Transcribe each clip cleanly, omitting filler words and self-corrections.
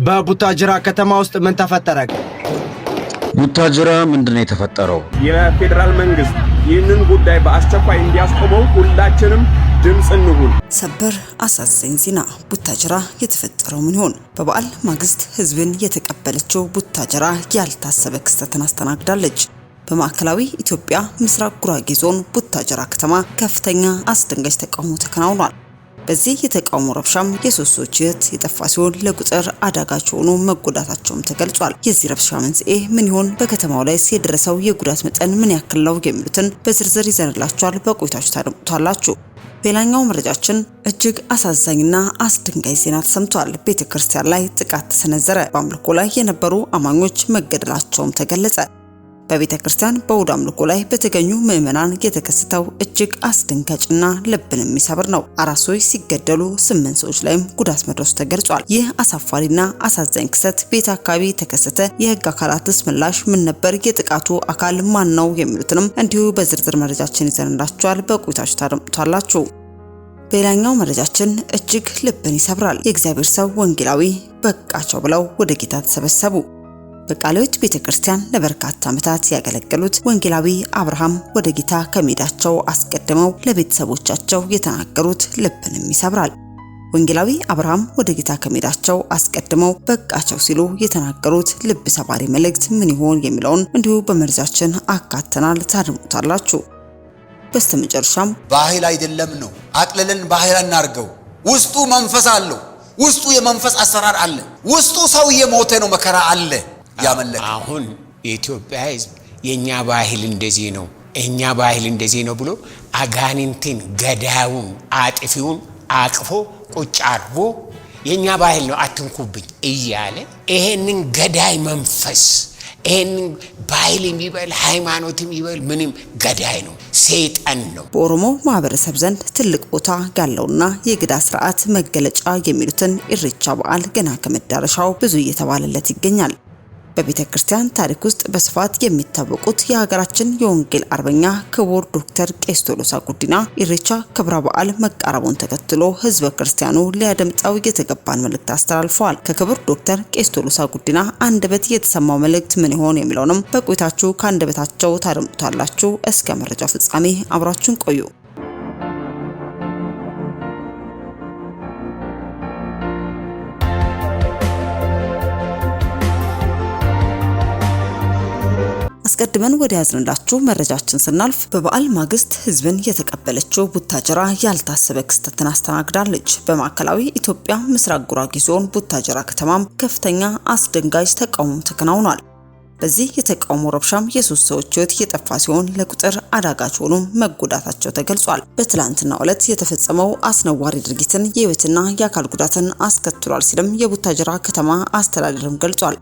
በቡታጅራ ከተማ ውስጥ ምን ተፈጠረ? ቡታጅራ ምንድነው የተፈጠረው? የፌደራል መንግስት ይህንን ጉዳይ በአስቸኳይ እንዲያስቆመው ሁላችንም ድምጽ እንሁን። ሰበር አሳዛኝ ዜና ቡታጅራ የተፈጠረው ምን ይሆን? በበዓል ማግስት ህዝብን የተቀበለችው ቡታጅራ ያልታሰበ ክስተትን አስተናግዳለች። በማዕከላዊ ኢትዮጵያ ምስራቅ ጉራጌ ዞን ቡታጅራ ከተማ ከፍተኛ አስደንጋጭ ተቃውሞ ተከናውኗል። በዚህ የተቃውሞ ረብሻም የሶስት ሰዎች ህይወት የጠፋ ሲሆን ለቁጥር አዳጋች ሆኖ መጎዳታቸውም ተገልጿል። የዚህ ረብሻ መንስኤ ምን ይሆን? በከተማው ላይ የደረሰው የጉዳት መጠን ምን ያክል ነው? የሚሉትን በዝርዝር ይዘንላችኋል። በቆይታችሁ ታደምጡታላችሁ። በሌላኛው መረጃችን እጅግ አሳዛኝና አስደንጋጭ ዜና ተሰምቷል። ቤተክርስቲያን ላይ ጥቃት ተሰነዘረ። በአምልኮ ላይ የነበሩ አማኞች መገደላቸውም ተገለጸ። በቤተክርስቲያን በእሁድ አምልኮ ላይ በተገኙ ምዕመናን የተከሰተው እጅግ አስደንጋጭና ልብን የሚሰብር ነው። 4 ሰዎች ሲገደሉ 8 ሰዎች ላይም ጉዳት መድረሱ ተገልጿል። ይህ አሳፋሪና አሳዛኝ ክስተት ቤት አካባቢ ተከሰተ። የህግ አካላትስ ምላሽ ምን ነበር? የጥቃቱ አካል ማን ነው? የሚሉትንም እንዲሁ በዝርዝር መረጃችን ይዘንላችኋል። በቆይታችሁ ታደምጡታላችሁ። በሌላኛው መረጃችን እጅግ ልብን ይሰብራል። የእግዚአብሔር ሰው ወንጌላዊ በቃቸው ብለው ወደ ጌታ ተሰበሰቡ። በቃልዮት ቤተክርስቲያን ለበርካታ ዓመታት ያገለገሉት ወንጌላዊ አብርሃም ወደ ጌታ ከመሄዳቸው አስቀድመው ለቤተሰቦቻቸው የተናገሩት ልብንም ይሰብራል። ወንጌላዊ አብርሃም ወደ ጌታ ከመሄዳቸው አስቀድመው በቃቸው ሲሉ የተናገሩት ልብ ሰባሪ መልእክት ምን ይሆን የሚለውን እንዲሁ በመረጃችን አካተናል። ታድምጡታላችሁ። በስተመጨረሻም ባህል አይደለም ነው፣ አቅልለን ባህል እናርገው። ውስጡ መንፈስ አለው። ውስጡ የመንፈስ አሰራር አለ። ውስጡ ሰው የሞተ ነው፣ መከራ አለ። ያመለከ አሁን የኢትዮጵያ ህዝብ የኛ ባህል እንደዚህ ነው፣ እኛ ባህል እንደዚህ ነው ብሎ አጋንንትን ገዳዩን አጥፊውን አቅፎ ቁጭ አርጎ የኛ ባህል ነው አትንኩብኝ እያለ ይሄንን ገዳይ መንፈስ ይሄንን ባህል የሚበል ሃይማኖት የሚበል ምንም ገዳይ ነው፣ ሰይጣን ነው። በኦሮሞ ማህበረሰብ ዘንድ ትልቅ ቦታ ያለውና የግዳ ስርዓት መገለጫ የሚሉትን ኢሬቻ በዓል ገና ከመዳረሻው ብዙ እየተባለለት ይገኛል። በቤተክርስቲያን ታሪክ ውስጥ በስፋት የሚታወቁት የሀገራችን የወንጌል አርበኛ ክቡር ዶክተር ቄስ ቶሎሳ ጉዲና ኢሬቻ ክብረ በዓል መቃረቡን ተከትሎ ህዝበ ክርስቲያኑ ሊያደምጠው የተገባን መልእክት አስተላልፈዋል። ከክቡር ዶክተር ቄስ ቶሎሳ ጉዲና አንደበት የተሰማው መልእክት ምን ይሆን የሚለውንም በቆይታችሁ ከአንደበታቸው ታደምጡታላችሁ። እስከ መረጃው ፍጻሜ አብራችሁን ቆዩ። አስቀድመን ወደ ያዝንላችሁ መረጃችን ስናልፍ በበዓል ማግስት ህዝብን የተቀበለችው ቡታጅራ ያልታሰበ ክስተትን አስተናግዳለች። በማዕከላዊ ኢትዮጵያ ምስራቅ ጉራጌ ዞን ቡታጅራ ከተማም ከፍተኛ አስደንጋጭ ተቃውሞ ተከናውኗል። በዚህ የተቃውሞ ረብሻም የሶስት ሰዎች ህይወት የጠፋ ሲሆን ለቁጥር አዳጋች ሆኖ መጎዳታቸው ተገልጿል። በትላንትናው ዕለት የተፈጸመው አስነዋሪ ድርጊትን የህይወትና የአካል ጉዳትን አስከትሏል ሲልም የቡታጅራ ከተማ አስተዳደርም ገልጿል።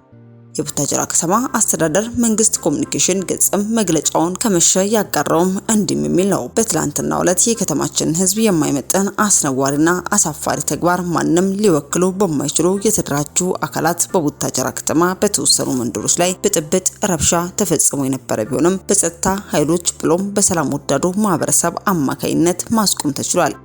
የቡታጅራ ከተማ አስተዳደር መንግስት ኮሙኒኬሽን ገጽም መግለጫውን ከመሸ ያጋራውም እንዲም የሚል ነው። በትላንትናው ዕለት የከተማችን ህዝብ የማይመጠን አስነዋሪና አሳፋሪ ተግባር ማንም ሊወክሉ በማይችሉ የተደራጁ አካላት በቡታጅራ ከተማ በተወሰኑ መንደሮች ላይ ብጥብጥ ረብሻ ተፈጽሞ የነበረ ቢሆንም በጸጥታ ኃይሎች ብሎም በሰላም ወዳዱ ማህበረሰብ አማካይነት ማስቆም ተችሏል።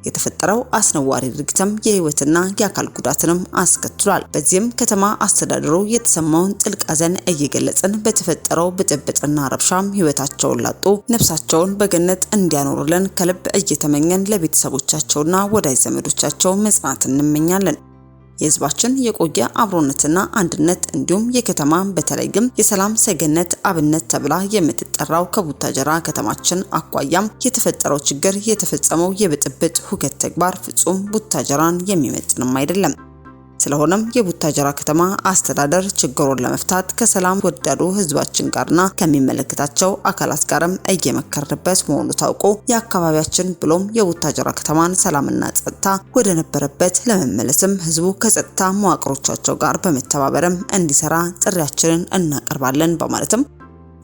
የተፈጠረው አስነዋሪ ድርጊትም የህይወትና የአካል ጉዳትንም አስከትሏል። በዚህም ከተማ አስተዳደሩ የተሰማውን ጥልቅ ሐዘን እየገለጸን በተፈጠረው ብጥብጥና ረብሻም ህይወታቸውን ላጡ ነፍሳቸውን በገነት እንዲያኖሩልን ከልብ እየተመኘን ለቤተሰቦቻቸውና ወዳጅ ዘመዶቻቸው መጽናናትን እንመኛለን። የህዝባችን የቆየ አብሮነትና አንድነት እንዲሁም የከተማ በተለይም የሰላም ሰገነት አብነት ተብላ የምትጠራው ከቡታጅራ ከተማችን አኳያም የተፈጠረው ችግር የተፈጸመው የብጥብጥ ሁከት ተግባር ፍጹም ቡታጅራን የሚመጥንም አይደለም። ስለሆነም የቡታጅራ ከተማ አስተዳደር ችግሩን ለመፍታት ከሰላም ወዳዱ ህዝባችን ጋርና ከሚመለከታቸው አካላት ጋርም እየመከረበት መሆኑ ታውቆ የአካባቢያችን ብሎም የቡታጅራ ከተማን ሰላምና ጸጥታ ወደ ነበረበት ለመመለስም ህዝቡ ከጸጥታ መዋቅሮቻቸው ጋር በመተባበርም እንዲሰራ ጥሪያችንን እናቀርባለን በማለትም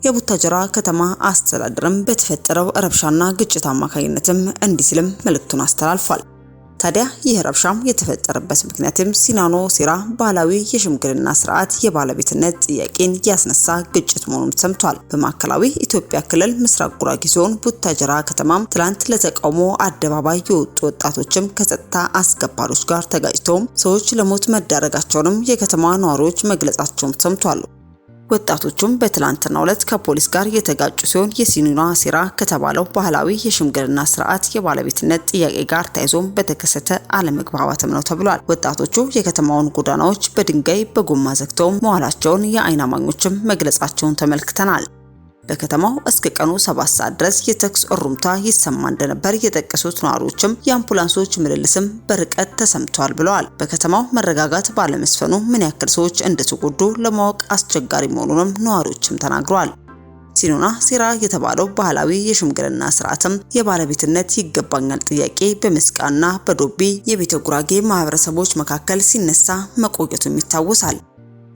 የቡታጅራ ከተማ አስተዳደርም በተፈጠረው ረብሻና ግጭት አማካኝነትም እንዲህ ሲልም መልእክቱን አስተላልፏል። ታዲያ ይህ ረብሻም የተፈጠረበት ምክንያትም ሲናኖ ሴራ ባህላዊ የሽምግልና ስርዓት የባለቤትነት ጥያቄን ያስነሳ ግጭት መሆኑን ሰምቷል። በማዕከላዊ ኢትዮጵያ ክልል ምስራቅ ጉራጌ ዞን ቡታጀራ ከተማም ትላንት ለተቃውሞ አደባባይ የወጡ ወጣቶችም ከጸጥታ አስከባሪዎች ጋር ተጋጭተው ሰዎች ለሞት መዳረጋቸውንም የከተማዋ ነዋሪዎች መግለጻቸውን ሰምቷል። ወጣቶቹም በትላንትናው ዕለት ከፖሊስ ጋር የተጋጩ ሲሆን የሲናኖ ሴራ ከተባለው ባህላዊ የሽምግልና ስርዓት የባለቤትነት ጥያቄ ጋር ተያይዞም በተከሰተ አለመግባባትም ነው ተብሏል። ወጣቶቹ የከተማውን ጎዳናዎች በድንጋይ በጎማ ዘግተው መዋላቸውን የዓይን እማኞችም መግለጻቸውን ተመልክተናል። በከተማው እስከ ቀኑ 7 ሰዓት ድረስ የተኩስ እሩምታ ይሰማ እንደነበር የጠቀሱት ነዋሪዎችም የአምቡላንሶች ምልልስም በርቀት ተሰምቷል ብለዋል። በከተማው መረጋጋት ባለመስፈኑ ምን ያክል ሰዎች እንደተጎዱ ለማወቅ አስቸጋሪ መሆኑንም ነዋሪዎችም ተናግረዋል። ሲናኖ ሴራ የተባለው ባህላዊ የሽምግልና ስርዓትም የባለቤትነት ይገባኛል ጥያቄ በመስቃና በዶቢ የቤተ ጉራጌ ማህበረሰቦች መካከል ሲነሳ መቆየቱም ይታወሳል።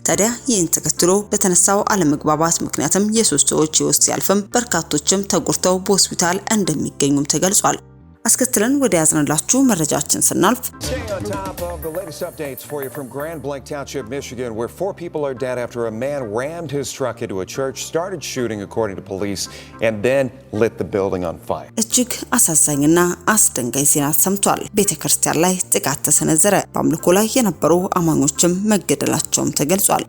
ታዲያ ይህን ተከትሎ በተነሳው አለመግባባት ምክንያትም የሶስት ሰዎች ህይወት ሲያልፍም በርካቶችም ተጎድተው በሆስፒታል እንደሚገኙም ተገልጿል። አስከትለን ወደ ያዝነላችሁ መረጃችን ስናልፍ Staying on top of the latest updates for you from Grand Blanc Township, Michigan, where 4 people are dead after a man rammed his truck into a church, started shooting according to police, and then lit the building on fire. እጅግ አሳዛኝና አስደንጋጭ ዜና ሰምቷል። ቤተክርስቲያን ላይ ጥቃት ተሰነዘረ። በአምልኮ ላይ የነበሩ አማኞችም መገደላቸውም ተገልጿል።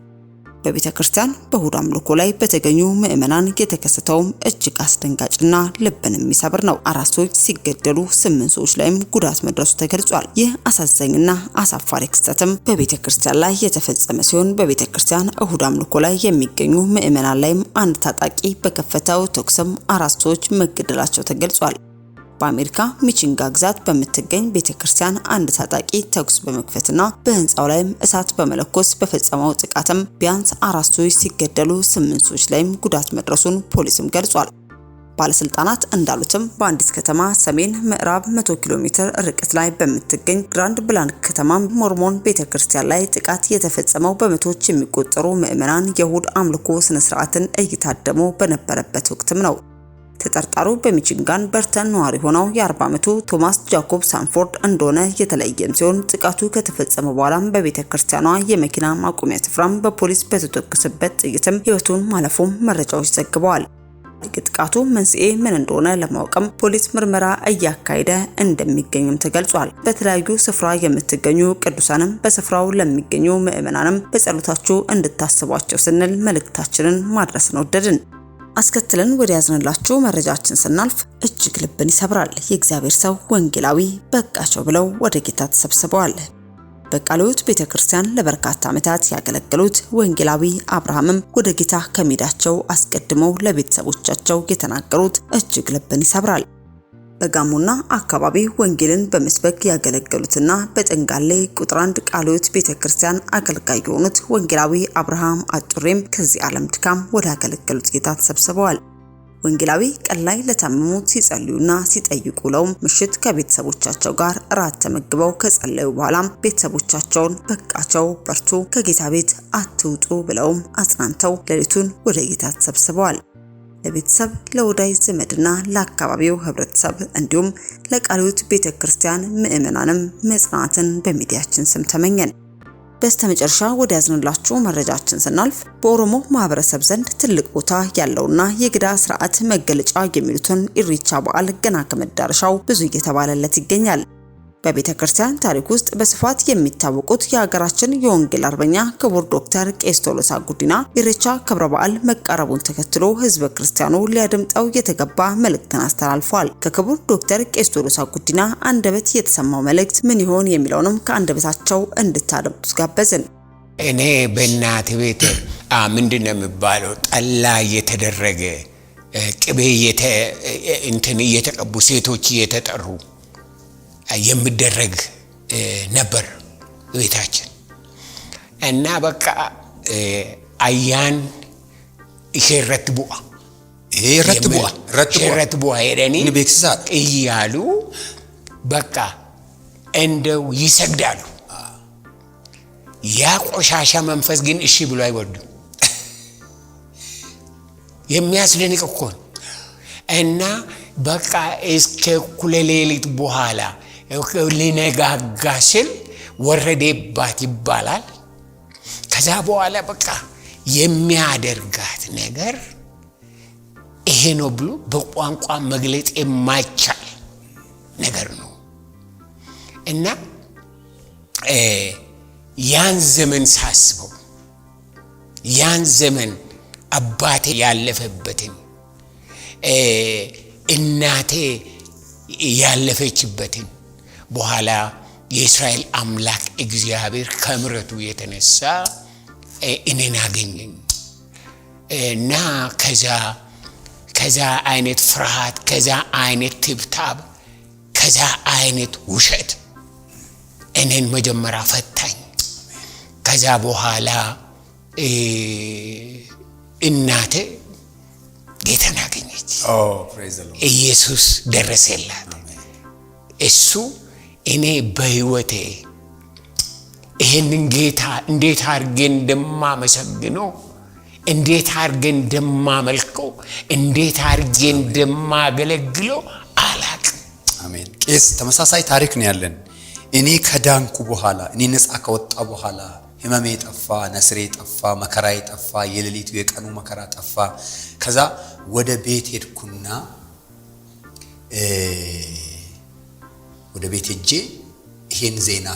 በቤተክርስቲያን በእሁድ አምልኮ ላይ በተገኙ ምዕመናን የተከሰተውም እጅግ አስደንጋጭና ልብን የሚሰብር ነው። 4 ሰዎች ሲገደሉ 8 ሰዎች ላይም ጉዳት መድረሱ ተገልጿል። ይህ አሳዛኝና አሳፋሪ ክስተትም በቤተክርስቲያን ላይ የተፈጸመ ሲሆን በቤተክርስቲያን እሁድ አምልኮ ላይ የሚገኙ ምዕመናን ላይም አንድ ታጣቂ በከፈተው ተኩስም 4 ሰዎች መገደላቸው ተገልጿል። በአሜሪካ ሚቺጋን ግዛት በምትገኝ ቤተክርስቲያን አንድ ታጣቂ ተኩስ በመክፈትና በህንጻው ላይም እሳት በመለኮስ በፈጸመው ጥቃትም ቢያንስ 4 ሰዎች ሲገደሉ 8 ሰዎች ላይም ጉዳት መድረሱን ፖሊስም ገልጿል። ባለስልጣናት እንዳሉትም በአንዲት ከተማ ሰሜን ምዕራብ 100 ኪሎ ሜትር ርቀት ላይ በምትገኝ ግራንድ ብላንክ ከተማ ሞርሞን ቤተክርስቲያን ላይ ጥቃት የተፈጸመው በመቶዎች የሚቆጠሩ ምዕመናን የእሁድ አምልኮ ስነ ስርዓትን እየታደሙ በነበረበት ወቅትም ነው። ተጠርጣሪው በሚቺጋን በርተን ነዋሪ ሆነው የ40 ዓመቱ ቶማስ ጃኮብ ሳንፎርድ እንደሆነ የተለየም ሲሆን ጥቃቱ ከተፈጸመ በኋላም በቤተክርስቲያኗ የመኪና ማቆሚያ ስፍራም በፖሊስ በተተኮሰበት ጥይትም ህይወቱን ማለፉም መረጃዎች ዘግበዋል። ጥቃቱ መንስኤ ምን እንደሆነ ለማወቅም ፖሊስ ምርመራ እያካሄደ እንደሚገኝም ተገልጿል። በተለያዩ ስፍራ የምትገኙ ቅዱሳንም በስፍራው ለሚገኙ ምዕመናንም በጸሎታችሁ እንድታስቧቸው ስንል መልእክታችንን ማድረስ እንወደድን። አስከትለን ወደ ያዝነላችሁ መረጃችን ስናልፍ እጅግ ልብን ይሰብራል። የእግዚአብሔር ሰው ወንጌላዊ በቃቸው ብለው ወደ ጌታ ተሰብስበዋል። በቃልዮት ቤተክርስቲያን ለበርካታ ዓመታት ያገለገሉት ወንጌላዊ አብርሃምም ወደ ጌታ ከመሄዳቸው አስቀድመው ለቤተሰቦቻቸው የተናገሩት እጅግ ልብን ይሰብራል። በጋሞና አካባቢ ወንጌልን በመስበክ ያገለገሉትና በጠንጋሌ ቁጥር 1 ቃልዮት ቤተክርስቲያን አገልጋይ የሆኑት ወንጌላዊ አብርሃም አጡሬም ከዚህ ዓለም ድካም ወደ አገለገሉት ጌታ ተሰብስበዋል። ወንጌላዊ ቀን ላይ ለታመሙት ሲጸልዩና ሲጠይቁ ውለው ምሽት ከቤተሰቦቻቸው ጋር እራት ተመግበው ከጸለዩ በኋላም ቤተሰቦቻቸውን በቃቸው፣ በርቱ፣ ከጌታ ቤት አትውጡ ብለውም አጽናንተው ሌሊቱን ወደ ጌታ ተሰብስበዋል። ለቤተሰብ ለወዳጅ ዘመድና ለአካባቢው ህብረተሰብ እንዲሁም ለቃልዮት ቤተክርስቲያን ምዕመናንም መጽናናትን በሚዲያችን ስም ተመኘን። በስተመጨረሻ ወደ ያዝነላችሁ መረጃችን ስናልፍ በኦሮሞ ማህበረሰብ ዘንድ ትልቅ ቦታ ያለውና የገዳ ስርዓት መገለጫ የሚሉትን ኢሬቻ በዓል ገና ከመዳረሻው ብዙ እየተባለለት ይገኛል። በቤተክርስቲያን ታሪክ ውስጥ በስፋት የሚታወቁት የሀገራችን የወንጌል አርበኛ ክቡር ዶክተር ቄስ ቶሎሳ ጉዲና ኢሬቻ ክብረ በዓል መቃረቡን ተከትሎ ህዝበ ክርስቲያኑ ሊያደምጠው የተገባ መልእክትን አስተላልፏል። ከክቡር ዶክተር ቄስ ቶሎሳ ጉዲና አንደበት የተሰማው መልእክት ምን ይሆን የሚለውንም ከአንደበታቸው እንድታደምጡት ጋበዝን። እኔ በእናት ቤት ምንድነው የሚባለው ጠላ እየተደረገ ቅቤ እየተቀቡ ሴቶች እየተጠሩ የሚደረግ ነበር ቤታችን እና በቃ አያን ሸረት ቡአ ሄደኒ እያሉ በቃ እንደው ይሰግዳሉ። ያ ቆሻሻ መንፈስ ግን እሺ ብሎ አይወዱም። የሚያስደንቅ እኮ እና በቃ እስከ እኩለ ሌሊት በኋላ ሊነጋጋ ሲል ወረደባት ይባላል። ከዛ በኋላ በቃ የሚያደርጋት ነገር ይሄ ነው ብሎ በቋንቋ መግለጽ የማይቻል ነገር ነው እና ያን ዘመን ሳስበው ያን ዘመን አባቴ ያለፈበትን እናቴ ያለፈችበትን በኋላ የእስራኤል አምላክ እግዚአብሔር ከምሕረቱ የተነሳ እኔን አገኘኝ እና ከዛ አይነት ፍርሃት ከዛ አይነት ትብታብ ከዛ አይነት ውሸት እኔን መጀመሪያ ፈታኝ። ከዛ በኋላ እናቴ ጌታን አገኘች። ኢየሱስ ደረሰላት። እሱ እኔ በህይወቴ ይሄንን ጌታ እንዴት አድርጌ እንደማመሰግነው እንዴት አድርጌ እንደማመልከው እንዴት አድርጌ እንደማገለግለው አላቅም። አሜን። ቄስ ተመሳሳይ ታሪክ ነው ያለን። እኔ ከዳንኩ በኋላ እኔ ነፃ ከወጣ በኋላ ህመሜ ጠፋ፣ ነስሬ ጠፋ፣ መከራዬ ጠፋ፣ የሌሊቱ የቀኑ መከራ ጠፋ። ከዛ ወደ ቤት ሄድኩና ወደ ቤት ሄጄ ይሄን ዜና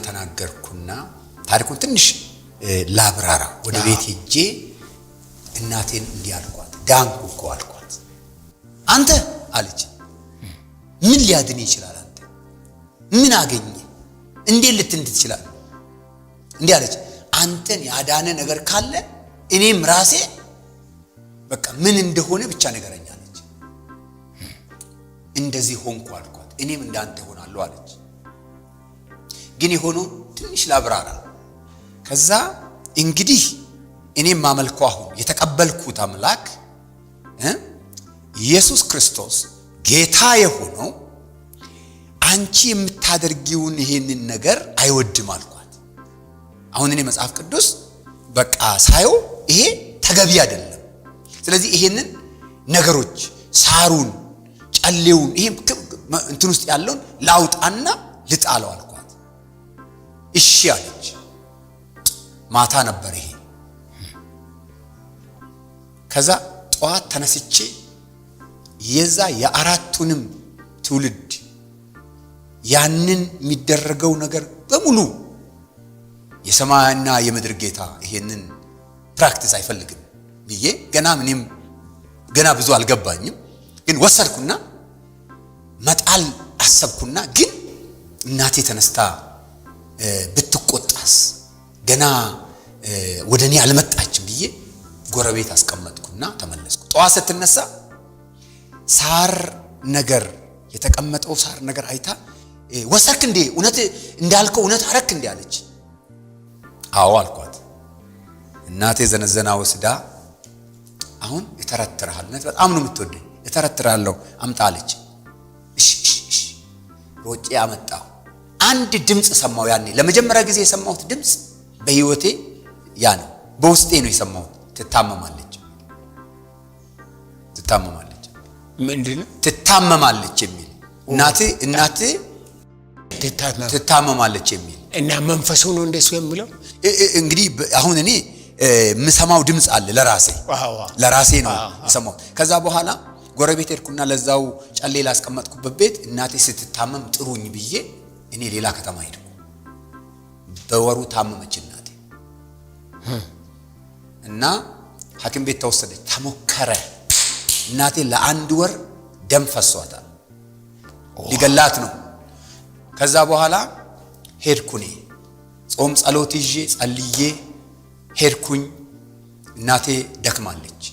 ተናገርኩና ታሪኩን ትንሽ ላብራራ። ወደ ቤት ሄጄ እናቴን እንዲህ አልኳት፣ ዳንኩ እኮ አልኳት። አንተ አለች ምን ሊያድን ይችላል? አንተ ምን አገኘ? እንዴት ልትድን ትችላለህ? እንዲህ አለች፣ አንተን ያዳነ ነገር ካለ እኔም ራሴ በቃ ምን እንደሆነ ብቻ ንገረኝ አለች። እንደዚህ ሆንኩ አልኳት። እኔም እንዳንተ ሆናለሁ አለች። ግን የሆነው ትንሽ ላብራራ። ከዛ እንግዲህ እኔም ማመልከው አሁን የተቀበልኩት አምላክ ኢየሱስ ክርስቶስ ጌታ የሆነው አንቺ የምታደርጊውን ይሄንን ነገር አይወድም አልኳት። አሁን እኔ መጽሐፍ ቅዱስ በቃ ሳየው ይሄ ተገቢ አይደለም። ስለዚህ ይሄንን ነገሮች ሳሩን፣ ጨሌውን ይሄ እንትን ውስጥ ያለውን ላውጣና ልጣለው አልኳት። እሺ አለች። ማታ ነበር ይሄ። ከዛ ጠዋት ተነስቼ የዛ የአራቱንም ትውልድ ያንን የሚደረገው ነገር በሙሉ የሰማይና የምድር ጌታ ይሄንን ፕራክቲስ አይፈልግም ብዬ ገና ብዙ አልገባኝም። ግን ወሰድኩና መጣል አሰብኩና ግን እናቴ ተነስታ ብትቆጣስ ገና ወደኔ አልመጣችም ብዬ ጎረቤት አስቀመጥኩና ተመለስኩ። ጠዋት ስትነሳ ሳር ነገር የተቀመጠው ሳር ነገር አይታ ወሰድክ እንዴ? እውነት እንዳልከው እውነት አረክ እንዴ አለች። አዎ አልኳት። እናቴ ዘነዘና ወስዳ አሁን እተረትራለሁ፣ በጣም ነው የምትወደኝ፣ እተረትራለሁ አምጣ አለች። እሺ ሮጬ አመጣሁ። አንድ ድምጽ ሰማሁ። ያኔ ለመጀመሪያ ጊዜ የሰማሁት ድምጽ በህይወቴ ያ ነው። በውስጤ ነው የሰማሁት። ትታመማለች። ምንድነው ትታመማለች የሚል እናቴ ትታመማለች የሚል እና መንፈሱ ነው እንደሱ የሚለው። እንግዲህ አሁን እኔ የምሰማው ድምጽ አለ ለራሴ ነው የሰማው። ከዛ በኋላ ጎረቤት ሄድኩና ለዛው ጨሌ ላስቀመጥኩበት ቤት እናቴ ስትታመም ጥሩኝ ብዬ እኔ ሌላ ከተማ ሄድኩ። በወሩ ታመመች እናቴ እና ሐኪም ቤት ተወሰደች። ተሞከረ። እናቴ ለአንድ ወር ደም ፈሷታል። ሊገላት ነው። ከዛ በኋላ ሄድኩኝ። ጾም ጸሎት ይዤ ጸልዬ ሄድኩኝ። እናቴ ደክማለች።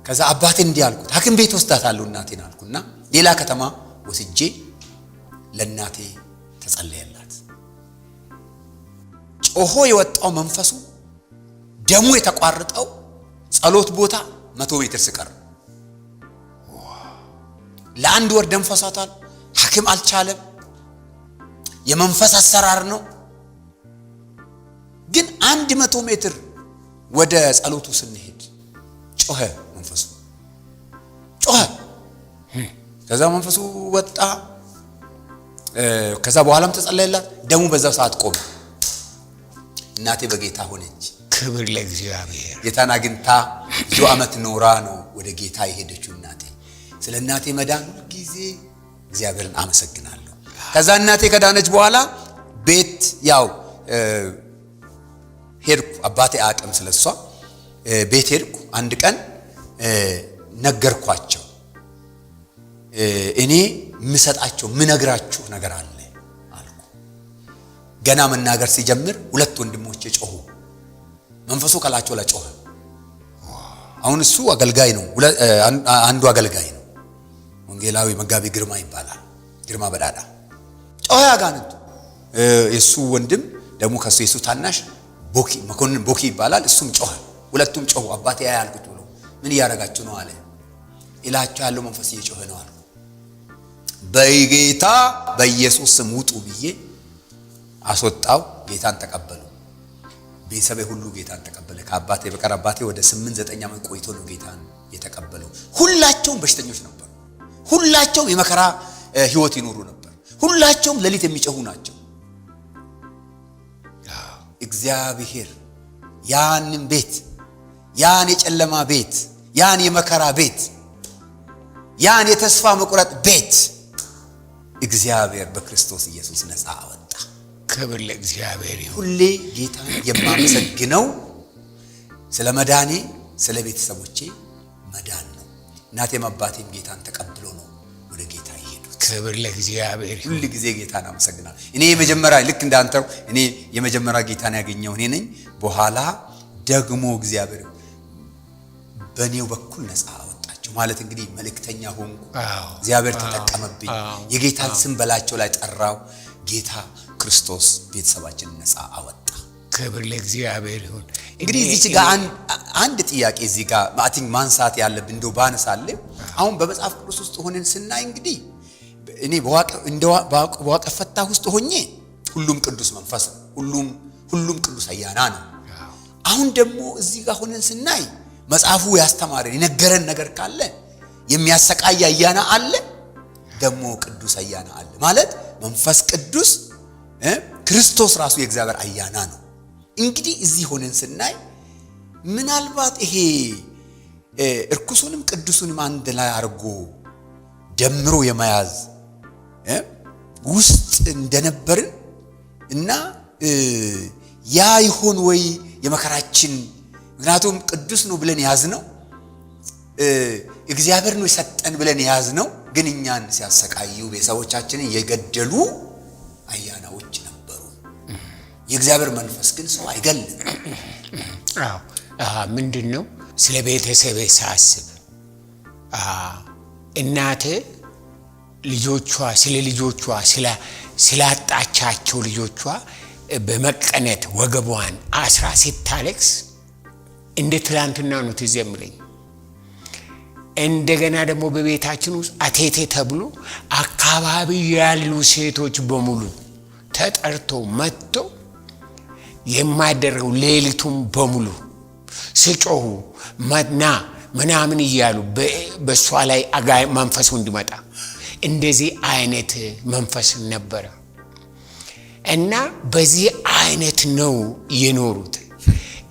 ከዛ አባቴ እንዲህ አልኩት፣ ሐኪም ቤት ወስዳታለሁ እናቴን አልኩና ሌላ ከተማ ወስጄ ለእናቴ ተጸለየላት። ጮሆ የወጣው መንፈሱ ደሙ የተቋረጠው ጸሎት ቦታ 100 ሜትር ስቀር ለአንድ ወር ደም ፈሷታል። ሐኪም አልቻለም። የመንፈስ አሰራር ነው። ግን 100 ሜትር ወደ ጸሎቱ ስንሄድ ጮኸ መንፈሱ ጮኸ። ከዛ መንፈሱ ወጣ። ከዛ በኋላም ተጸለየላት። ደሙ በዛው ሰዓት ቆመ። እናቴ በጌታ ሆነች። ክብር ለእግዚአብሔር። ጌታን አግኝታ ብዙ ዓመት ኖራ ነው ወደ ጌታ የሄደችው እናቴ። ስለ እናቴ መዳን ሁሉ ጊዜ እግዚአብሔርን አመሰግናለሁ። ከዛ እናቴ ከዳነች በኋላ ቤት ያው ሄድኩ። አባቴ አቅም ስለሷ ቤት ሄድኩ። አንድ ቀን ነገርኳቸው። እኔ ምሰጣቸው ምነግራችሁ ነገር አለ አልኩ። ገና መናገር ሲጀምር ሁለት ወንድሞቼ ጮሁ። መንፈሱ ከላቸው ላይ ጮኸ። አሁን እሱ አገልጋይ ነው፣ አንዱ አገልጋይ ነው። ወንጌላዊ መጋቢ ግርማ ይባላል። ግርማ በዳዳ ጮኸ። አጋንንቱ የሱ ወንድም ደግሞ ከሱ የሱ ታናሽ ቦኪ መኮንን ቦኪ ይባላል። እሱም ጮኸ። ሁለቱም ጮሁ። አባቴ ያልኩት ብሎ ምን ያረጋችሁ ነው አለ። ኢላችሁ ያለው መንፈስ እየጮኸ ነው አለ። በጌታ በኢየሱስ ስም ውጡ ብዬ አስወጣው። ጌታን ተቀበሉ። ቤተሰቤ ሁሉ ጌታን ተቀበለ። ከአባቴ በቀር አባቴ ወደ 8-9 ዓመት ቆይቶ ነው ጌታን የተቀበለው። ሁላቸውም በሽተኞች ነበሩ። ሁላቸውም የመከራ ህይወት ይኖሩ ነበር። ሁላቸውም ሌሊት የሚጮሁ ናቸው። እግዚአብሔር ያንን ቤት፣ ያን የጨለማ ቤት፣ ያን የመከራ ቤት፣ ያን የተስፋ መቁረጥ ቤት እግዚአብሔር በክርስቶስ ኢየሱስ ነፃ አወጣ። ክብር ለእግዚአብሔር ይሁን። ሁሌ ጌታን የማመሰግነው ስለ መዳኔ፣ ስለ ቤተሰቦቼ መዳን ነው። እናቴም አባቴም ጌታን ተቀብሎ ነው ወደ ጌታ የሄዱት። ክብር ለእግዚአብሔር ይሁን። ሁሉ ጊዜ ጌታን አመሰግናለሁ። እኔ የመጀመሪያ ልክ እንዳንተው እኔ የመጀመሪያ ጌታን ያገኘው እኔ ነኝ። በኋላ ደግሞ እግዚአብሔር በኔው በኩል ነፃ አወጣቸው። ማለት እንግዲህ መልእክተኛ ሆንኩ። እግዚአብሔር ተጠቀመብኝ። የጌታን ስም በላቸው ላይ ጠራው። ጌታ ክርስቶስ ቤተሰባችንን ነፃ አወጣ። ክብር ለእግዚአብሔር ይሁን። እንግዲህ እዚህ ጋር አንድ ጥያቄ እዚህ ጋር ማቲንግ ማንሳት ያለብን እንደው ባነሳለ አሁን በመጽሐፍ ቅዱስ ውስጥ ሆነን ስናይ እንግዲህ እኔ በዋቀ ፈታ ውስጥ ሆኜ ሁሉም ቅዱስ መንፈስ ነው። ሁሉም ቅዱስ አያና ነው። አሁን ደግሞ እዚህ ጋር ሆነን ስናይ መጽሐፉ ያስተማረን የነገረን ነገር ካለ የሚያሰቃይ አያና አለ፣ ደግሞ ቅዱስ አያና አለ። ማለት መንፈስ ቅዱስ ክርስቶስ ራሱ የእግዚአብሔር አያና ነው። እንግዲህ እዚህ ሆነን ስናይ ምናልባት ይሄ እርኩሱንም ቅዱሱንም አንድ ላይ አድርጎ ደምሮ የመያዝ ውስጥ እንደነበርን እና ያ ይሆን ወይ የመከራችን? ምክንያቱም ቅዱስ ነው ብለን ያዝነው፣ እግዚአብሔር ነው የሰጠን ብለን ያዝነው፣ ግን እኛን ሲያሰቃዩ ቤተሰቦቻችንን የገደሉ አያናዎች ነበሩ። የእግዚአብሔር መንፈስ ግን ሰው አይገልም። ምንድነው ስለ ቤተሰብ ሳስብ እናቴ ልጆቿ ስላጣቻቸው ልጆቿ በመቀነት ወገቧን አስራ ሲታለቅስ እንደ ትላንትና ነው ትዝ የሚለኝ። እንደገና ደግሞ በቤታችን ውስጥ አቴቴ ተብሎ አካባቢ ያሉ ሴቶች በሙሉ ተጠርተው መጥተው የማይደረው ሌሊቱም በሙሉ ሲጮሁ መና ምናምን እያሉ በሷ ላይ መንፈሱ እንዲመጣ እንደዚህ አይነት መንፈስ ነበረ እና በዚህ አይነት ነው የኖሩት።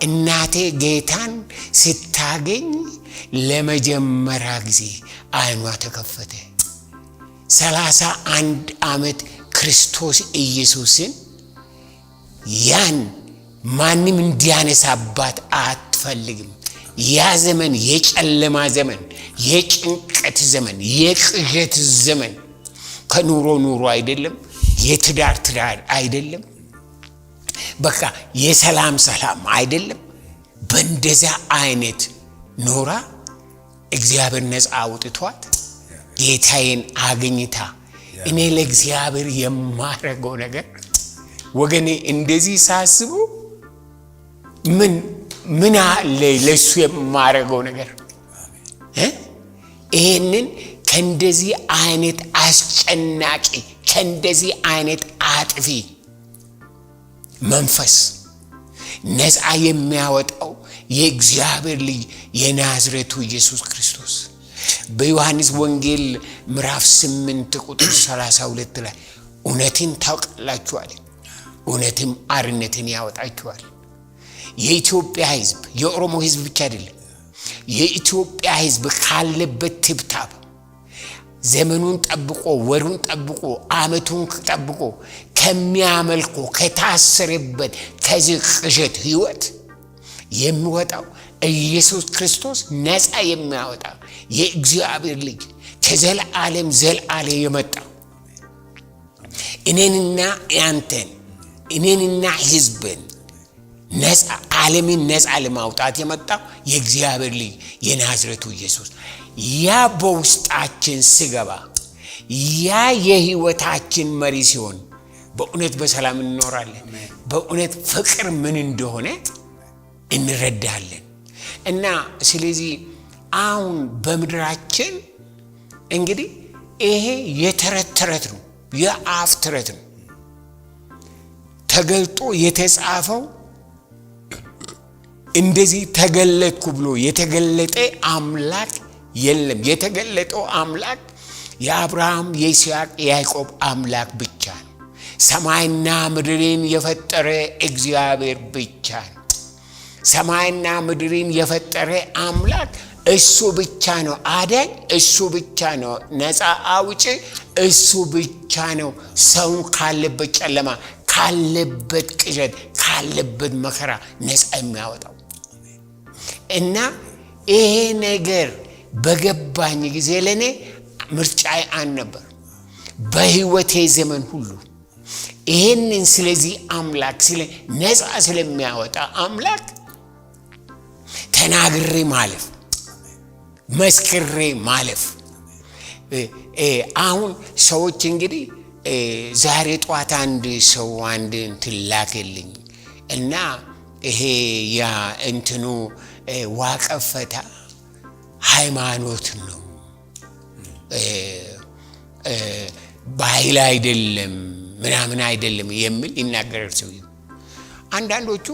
እናቴ ጌታን ስታገኝ ለመጀመሪያ ጊዜ አይኗ ተከፈተ። 31 ዓመት ክርስቶስ ኢየሱስን ያን ማንም እንዲያነሳባት አትፈልግም። ያ ዘመን የጨለማ ዘመን፣ የጭንቀት ዘመን፣ የቅዠት ዘመን፣ ከኑሮ አይደለም፣ የትዳር አይደለም፣ በቃ የሰላም አይደለም። በእንደዛ አይነት ኖራ እግዚአብሔር ነፃ አውጥቷት ጌታዬን አግኝታ እኔ ለእግዚአብሔር የማረገው ነገር ወገኔ እንደዚህ ሳስቡ ምን አለ ለሱ የማረገው ነገር ይሄንን ከእንደዚህ አይነት አስጨናቂ ከእንደዚህ አይነት አጥፊ መንፈስ ነፃ የሚያወጣው የእግዚአብሔር ልጅ የናዝሬቱ ኢየሱስ ክርስቶስ በዮሐንስ ወንጌል ምዕራፍ 8 ቁጥር 32 ላይ እውነትን ታውቃላችሁ አለ፣ እውነትም አርነትን ያወጣችኋል። የኢትዮጵያ ሕዝብ የኦሮሞ ሕዝብ ብቻ አይደለም። የኢትዮጵያ ሕዝብ ካለበት ትብታብ ዘመኑን ጠብቆ ወሩን ጠብቆ ዓመቱን ጠብቆ ከሚያመልኮ ከታሰረበት ከዚህ ቅዠት ሕይወት የሚወጣው ኢየሱስ ክርስቶስ ነፃ የሚያወጣ የእግዚአብሔር ልጅ ከዘላለም ዘላለም የመጣው እኔንና ያንተን እኔንና ሕዝብን ነፃ ዓለምን ነፃ ለማውጣት የመጣው የእግዚአብሔር ልጅ የናዝሬቱ ኢየሱስ ያ በውስጣችን ሲገባ ያ የሕይወታችን መሪ ሲሆን በእውነት በሰላም እንኖራለን። በእውነት ፍቅር ምን እንደሆነ እንረዳለን። እና ስለዚህ አሁን በምድራችን እንግዲህ ይሄ የተረት ነው፣ የአፍ ተረት ነው። ተገልጦ የተጻፈው እንደዚህ ተገለጥኩ ብሎ የተገለጠ አምላክ የለም። የተገለጠው አምላክ የአብርሃም የይስሐቅ የያዕቆብ አምላክ ብቻ ነው። ሰማይና ምድርን የፈጠረ እግዚአብሔር ብቻ ነው። ሰማይና ምድርን የፈጠረ አምላክ እሱ ብቻ ነው። አዳኝ እሱ ብቻ ነው። ነፃ አውጪ እሱ ብቻ ነው። ሰውን ካለበት ጨለማ፣ ካለበት ቅዠት፣ ካለበት መከራ ነፃ የሚያወጣው እና ይሄ ነገር በገባኝ ጊዜ ለኔ ምርጫዬ ነበር በህይወቴ ዘመን ሁሉ ይሄንን ስለዚህ አምላክ ስለ ነፃ ስለሚያወጣ አምላክ ተናግሬ ማለፍ፣ መስክሬ ማለፍ። አሁን ሰዎች እንግዲህ ዛሬ ጧት አንድ ሰው አንድ ትላከልኝ እና ይሄ ያ እንትኑ ዋቀፈታ ሃይማኖት ነው፣ ባህል አይደለም፣ ምናምን አይደለም የሚል ይናገራል ሰውዬው። አንዳንዶቹ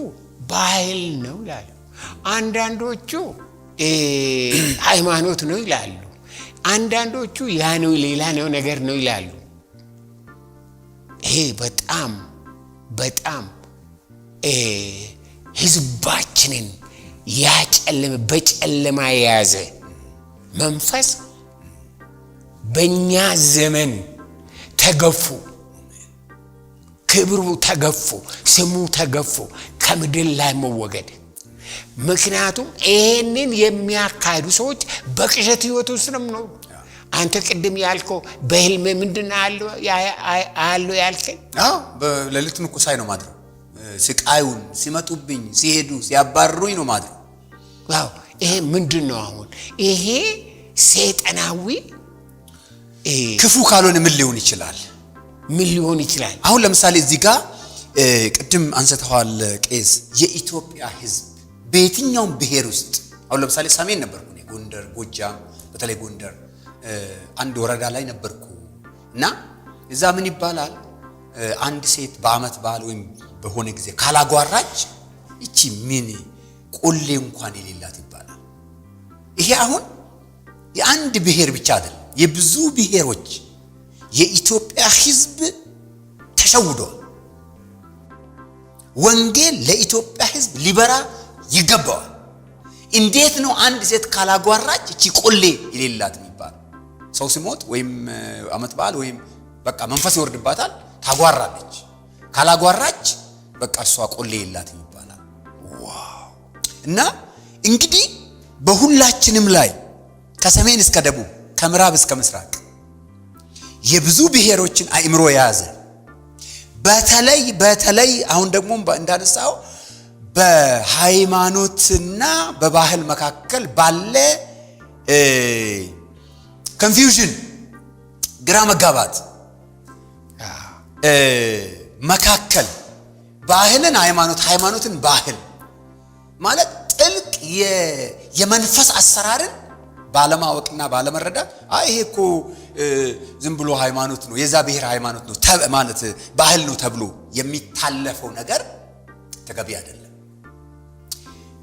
ባህል ነው ይላሉ፣ አንዳንዶቹ ሃይማኖት ነው ይላሉ፣ አንዳንዶቹ ያ ነው ሌላ ነው ነገር ነው ይላሉ። ይሄ በጣም በጣም ህዝባችንን ያጨለመ በጨለማ የያዘ መንፈስ በእኛ ዘመን ተገፉ፣ ክብሩ ተገፉ፣ ስሙ ተገፉ፣ ከምድር ላይ መወገድ። ምክንያቱም ይህንን የሚያካሂዱ ሰዎች በቅዠት ህይወት ውስጥ ነው። አንተ ቅድም ያልከው በህልም ምንድን አለው ያልከኝ? በሌሊቱን እኮ ሳይ ነው ማድረው። ስቃዩን ሲመጡብኝ ሲሄዱ ሲያባርሩኝ ነው ማድረው። ዋው! ይሄ ምንድን ነው? አሁን ይሄ ሰይጣናዊ ክፉ ካልሆነ ምን ሊሆን ይችላል? ምን ሊሆን ይችላል? አሁን ለምሳሌ እዚህ ጋር ቅድም አንስተዋል ቄስ፣ የኢትዮጵያ ህዝብ በየትኛውም ብሔር ውስጥ አሁን ለምሳሌ ሰሜን ነበርኩ እኔ፣ ጎንደር፣ ጎጃም፣ በተለይ ጎንደር አንድ ወረዳ ላይ ነበርኩ እና እዛ ምን ይባላል፣ አንድ ሴት በአመት በዓል ወይም በሆነ ጊዜ ካላጓራች እቺ ምን ቆሌ እንኳን የሌላት ይባላል። ይሄ አሁን የአንድ ብሔር ብቻ አይደለም፣ የብዙ ብሔሮች የኢትዮጵያ ህዝብ ተሸውዷል። ወንጌል ለኢትዮጵያ ህዝብ ሊበራ ይገባዋል። እንዴት ነው አንድ ሴት ካላጓራች እቺ ቆሌ የሌላት የሚባለው? ሰው ሲሞት ወይም አመት በዓል ወይም በቃ መንፈስ ይወርድባታል፣ ታጓራለች። ካላጓራች በቃ እሷ ቆሌ የላት ይባላል። ዋው! እና እንግዲህ በሁላችንም ላይ ከሰሜን እስከ ደቡብ ከምዕራብ እስከ ምስራቅ የብዙ ብሔሮችን አእምሮ የያዘ በተለይ አሁን ደግሞ እንዳነሳው በሃይማኖትና በባህል መካከል ባለ ኮንፊውዥን፣ ግራ መጋባት መካከል ባህልን ሃይማኖት፣ ሃይማኖትን ባህል ማለት ጥልቅ የመንፈስ አሰራርን ባለማወቅና ባለመረዳት ይሄ እኮ ዝም ብሎ ሃይማኖት ነው፣ የዛ ብሔር ሃይማኖት ነው ማለት ባህል ነው ተብሎ የሚታለፈው ነገር ተገቢ አይደለም።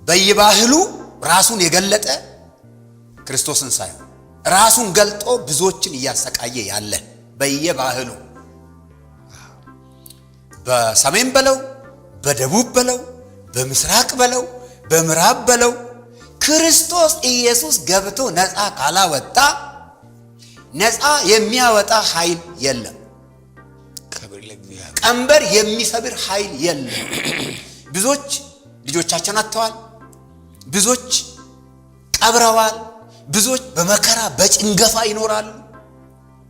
በየባህሉ ራሱን የገለጠ ክርስቶስን ሳይሆን ራሱን ገልጦ ብዙዎችን እያሰቃየ ያለ በየባህሉ በሰሜን በለው በደቡብ በለው በምስራቅ በለው በምዕራብ በለው ክርስቶስ ኢየሱስ ገብቶ ነፃ ካላወጣ ነፃ የሚያወጣ ኃይል የለም። ቀንበር የሚሰብር ኃይል የለም። ብዙዎች ልጆቻቸውን አጥተዋል። ብዙዎች ቀብረዋል። ብዙዎች በመከራ በጭንገፋ ይኖራሉ።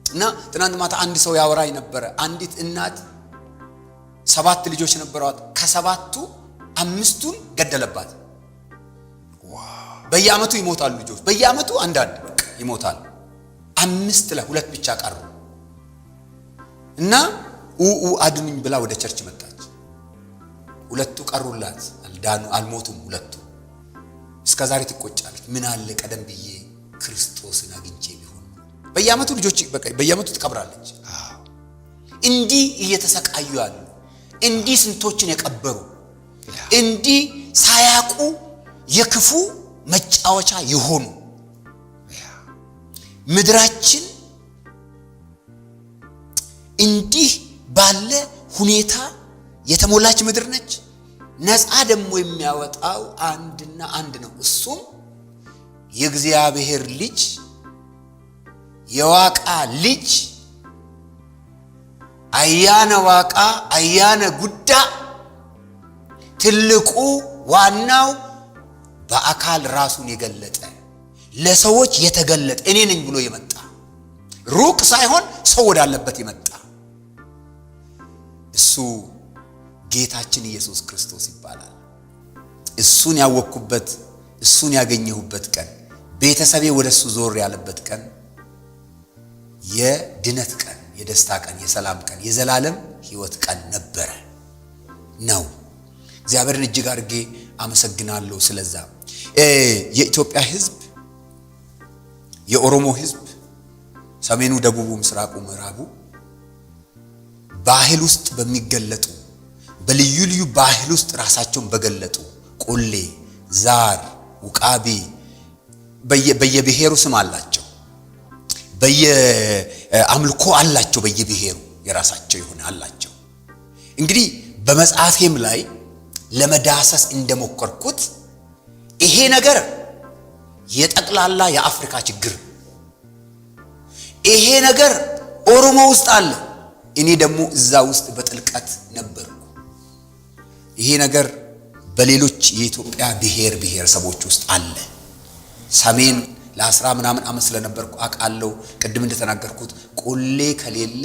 እና ትናንት ማታ አንድ ሰው ያወራኝ ነበር። አንዲት እናት 7 ልጆች ነበሯት። ከ7ቱ 5ቱን ገደለባት። በየአመቱ ይሞታሉ ልጆች። በየአመቱ አንዳንድ ይሞታሉ። 5 ለ2 ብቻ ቀሩ። እና አድኑኝ ብላ ወደ ቸርች መጣች። 2ቱ ቀሩላት። አልሞቱም 2ቱ። እስከዛሬ ትቆጫለች። ምን አለ ቀደም ብዬ ክርስቶስን አግኝቼ ቢሆን። በየአመቱ ልጆች በየአመቱ ትቀብራለች። እንዲህ እየተሰቃዩ ያሉ፣ እንዲህ ስንቶችን የቀበሩ፣ እንዲህ ሳያቁ የክፉ መጫወቻ የሆኑ ምድራችን እንዲህ ባለ ሁኔታ የተሞላች ምድር ነች። ነፃ ደግሞ የሚያወጣው አንድና አንድ ነው። እሱም የእግዚአብሔር ልጅ የዋቃ ልጅ አያነ ዋቃ አያነ ጉዳ ትልቁ ዋናው በአካል ራሱን የገለጠ ለሰዎች የተገለጠ እኔ ነኝ ብሎ የመጣ ሩቅ ሳይሆን ሰው ወዳለበት የመጣ እሱ ጌታችን ኢየሱስ ክርስቶስ ይባላል። እሱን ያወቅኩበት እሱን ያገኘሁበት ቀን ቤተሰቤ ወደሱ ዞር ያለበት ቀን የድነት ቀን፣ የደስታ ቀን፣ የሰላም ቀን፣ የዘላለም ሕይወት ቀን ነበረ ነው። እግዚአብሔርን እጅግ አድርጌ አመሰግናለሁ። ስለዛ የኢትዮጵያ ሕዝብ፣ የኦሮሞ ሕዝብ፣ ሰሜኑ፣ ደቡቡ፣ ምስራቁ፣ ምዕራቡ ባህል ውስጥ በሚገለጡ በልዩ ልዩ ባህል ውስጥ ራሳቸውን በገለጡ ቆሌ፣ ዛር፣ ውቃቢ በየብሔሩ ስም አላቸው። በየአምልኮ አላቸው። በየብሔሩ የራሳቸው ይሆነ አላቸው። እንግዲህ በመጽሐፌም ላይ ለመዳሰስ እንደሞከርኩት ይሄ ነገር የጠቅላላ የአፍሪካ ችግር፣ ይሄ ነገር ኦሮሞ ውስጥ አለ። እኔ ደግሞ እዛ ውስጥ በጥልቀት ነበርኩ። ይሄ ነገር በሌሎች የኢትዮጵያ ብሔረሰቦች ውስጥ አለ። ሰሜን ለ10 ምናምን ዓመት ስለነበርኩ አቃለው። ቅድም እንደተናገርኩት ቆሌ ከሌለ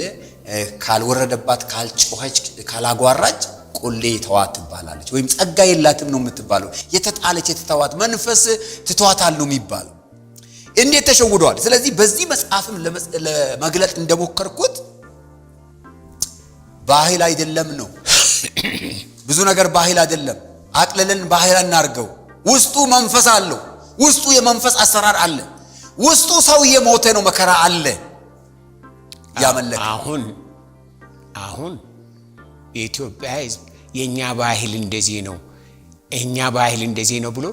ካልወረደባት ካልጮኸች ካላጓራች ቆሌ ተዋት ትባላለች፣ ወይም ጸጋ የላትም ነው የምትባለው። የተጣለች የተተዋት መንፈስ ትተዋታል ነው የሚባለው። እንዴት ተሸውዷል። ስለዚህ በዚህ መጽሐፍም ለመግለጥ እንደሞከርኩት ባህል አይደለም ነው። ብዙ ነገር ባህል አይደለም። አቅልለን ባህል እናርገው። ውስጡ መንፈስ አለው። ውስጡ የመንፈስ አሰራር አለ። ውስጡ ሰው የሞተ ነው፣ መከራ አለ ያመለከ። አሁን የኢትዮጵያ ሕዝብ የኛ ባህል እንደዚህ ነው፣ እኛ ባህል እንደዚህ ነው ብሎ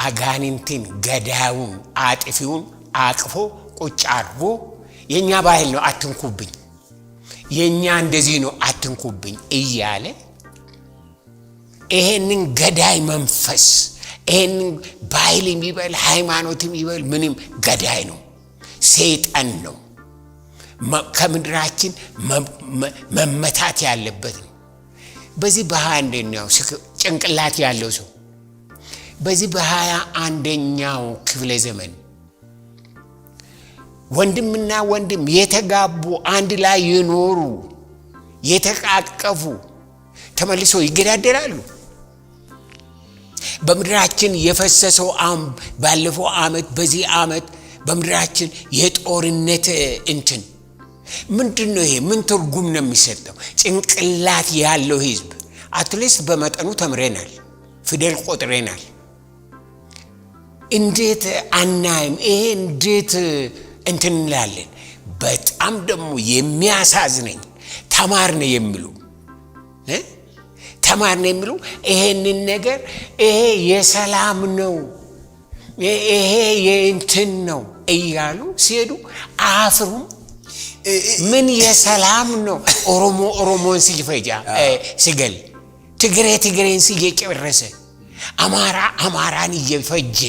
አጋንንትን ገዳዩን አጥፊውን አቅፎ ቁጭ አርጎ የኛ ባህል ነው አትንኩብኝ፣ የኛ እንደዚህ ነው አትንኩብኝ እያለ ይሄንን ገዳይ መንፈስ ይሄንን ባህል የሚበል ሃይማኖት የሚበል ምንም ገዳይ ነው፣ ሰይጣን ነው። ከምድራችን መመታት ያለበት ነው። በዚህ በ21ኛው ጭንቅላት ያለው ሰው በዚህ በ21ኛው ክፍለ ዘመን ወንድምና ወንድም የተጋቡ አንድ ላይ የኖሩ የተቃቀፉ ተመልሶ ይገዳደራሉ። በምድራችን የፈሰሰው ባለፈው ዓመት በዚህ ዓመት በምድራችን የጦርነት እንትን ምንድነው? ይሄ ምን ትርጉም ነው የሚሰጠው? ጭንቅላት ያለው ህዝብ አትሊስት በመጠኑ ተምረናል፣ ፊደል ቆጥረናል። እንዴት አናይም? ይሄ እንዴት እንትን እንላለን? በጣም ደግሞ የሚያሳዝነኝ ተማርነ የሚሉ ተማርን የሚሉ ይሄንን ነገር ይሄ የሰላም ነው ይሄ የእንትን ነው እያሉ ሲሄዱ አፍሩም ምን የሰላም ነው ኦሮሞን ሲፈጃ ሲገል ትግሬን ሲጨረሰ አማራን እየፈጀ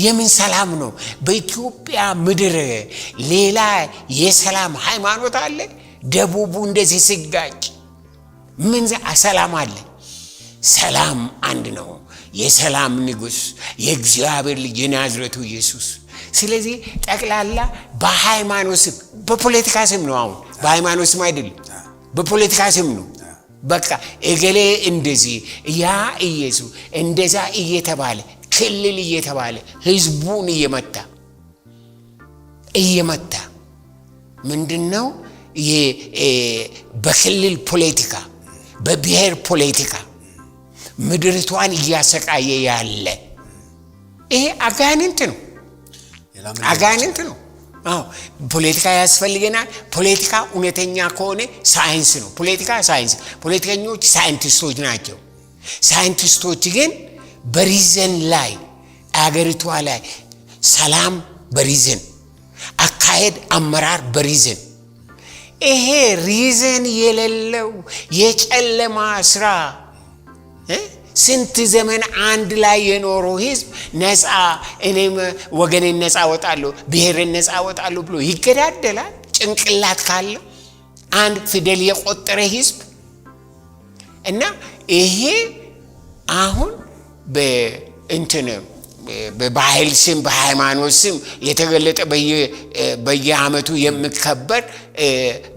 የምን ሰላም ነው በኢትዮጵያ ምድር ሌላ የሰላም ሃይማኖት አለ ደቡቡ እንደዚህ ሲጋጭ ምን ሰላም አለ ሰላም አንድ ነው የሰላም ንጉስ የእግዚአብሔር ልጅ የናዝሬቱ ኢየሱስ ስለዚህ ጠቅላላ በሃይማኖት ስም በፖለቲካ ስም ነው አሁን በሃይማኖት ስም አይደለም በፖለቲካ ስም ነው በቃ እገሌ እንደዚህ ያ ኢየሱስ እንደዛ እየተባለ ክልል እየተባለ ህዝቡን እየመታ ምንድነው በክልል ፖለቲካ በብሔር ፖለቲካ ምድርቷን እያሰቃየ ያለ ይሄ አጋንንት ነው አዎ ፖለቲካ ያስፈልገናል ፖለቲካ እውነተኛ ከሆነ ሳይንስ ነው ፖለቲከኞች ሳይንቲስቶች ናቸው ሳይንቲስቶች ግን በሪዝን ላይ አገሪቷ ላይ ሰላም በሪዝን አካሄድ አመራር በሪዝን ይሄ ሪዝን የሌለው የጨለማ ስራ ስንት ዘመን አንድ ላይ የኖረው ህዝብ ነፃ እኔም ወገኔን ነፃ ወጣለሁ ብሔርን ነፃ ወጣለሁ ብሎ ይገዳደላል ጭንቅላት ካለ አንድ ፊደል የቆጠረ ህዝብ እና ይሄ አሁን በእንትን በባህል ስም በሃይማኖት ስም የተገለጠ በየዓመቱ የሚከበር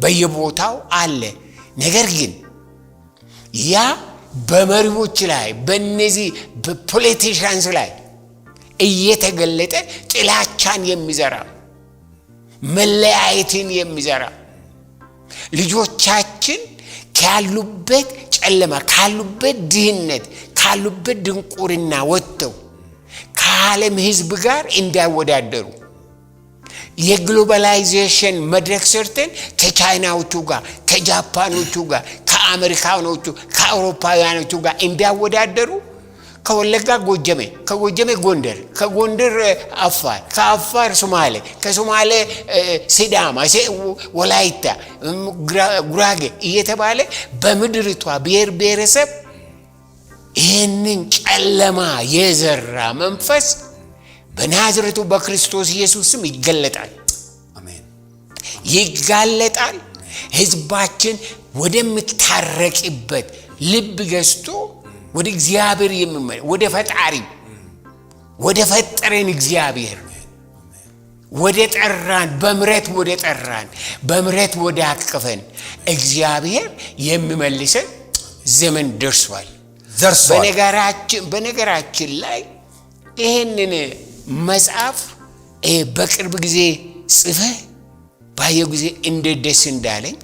በየቦታው አለ ነገር ግን ያ በመሪዎች ላይ በእነዚህ በፖለቲሻንስ ላይ እየተገለጠ ጥላቻን የሚዘራ መለያየትን የሚዘራ ልጆቻችን ካሉበት ጨለማ ካሉበት ድህነት ካሉበት ድንቁርና ወጥተው ከዓለም ህዝብ ጋር እንዳይወዳደሩ የግሎባላይዜሽን መድረክ ሰርተን ከቻይናዎቹ ጋር ከጃፓኖቹ ጋር ከአሜሪካኖቹ ከአውሮፓውያኖቹ ጋር እንዳይወዳደሩ ከወለጋ ጎጀሜ ከጎጀሜ ጎንደር ከጎንደር አፋር ከአፋር ሶማሌ ከሶማሌ ሲዳማ ወላይታ ጉራጌ እየተባለ በምድርቷ ብሔር ብሔረሰብ ይህንን ጨለማ የዘራ መንፈስ በናዝሬቱ በክርስቶስ ኢየሱስ ስም ይገለጣል አሜን ይጋለጣል ህዝባችን ወደምታረቅበት ልብ ገዝቶ ወደ እግዚአብሔር የሚመለስ ወደ ፈጣሪ ወደ ፈጠረን እግዚአብሔር ወደ ጠራን በምረት ወደ አቀፈን እግዚአብሔር የሚመልሰን ዘመን ደርሷል በነገራችን ላይ ይሄንን መጽሐፍ በቅርብ ጊዜ ጽፈ ባየው ጊዜ እንዴት ደስ እንዳለኝ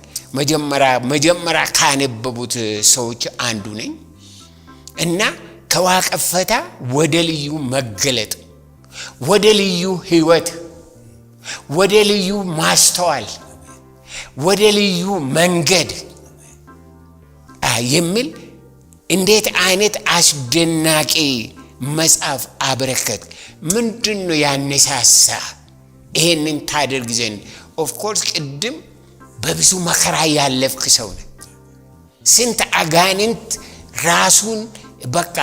መጀመሪያ ካነበቡት ሰዎች አንዱ ነኝ እና ከዋቀፈታ ወደ ልዩ መገለጥ ወደ ልዩ ህይወት ወደ ልዩ ማስተዋል ወደ ልዩ መንገድ የሚል እንዴት አይነት አስደናቂ መጽሐፍ አበረከት ምንድነው ያነሳሳ ይሄንን ታደርግ ዘንድ ኦፍ ኮርስ ቅድም በብዙ መከራ ያለፍክ ሰው ነህ ስንት አጋንንት ራሱን በቃ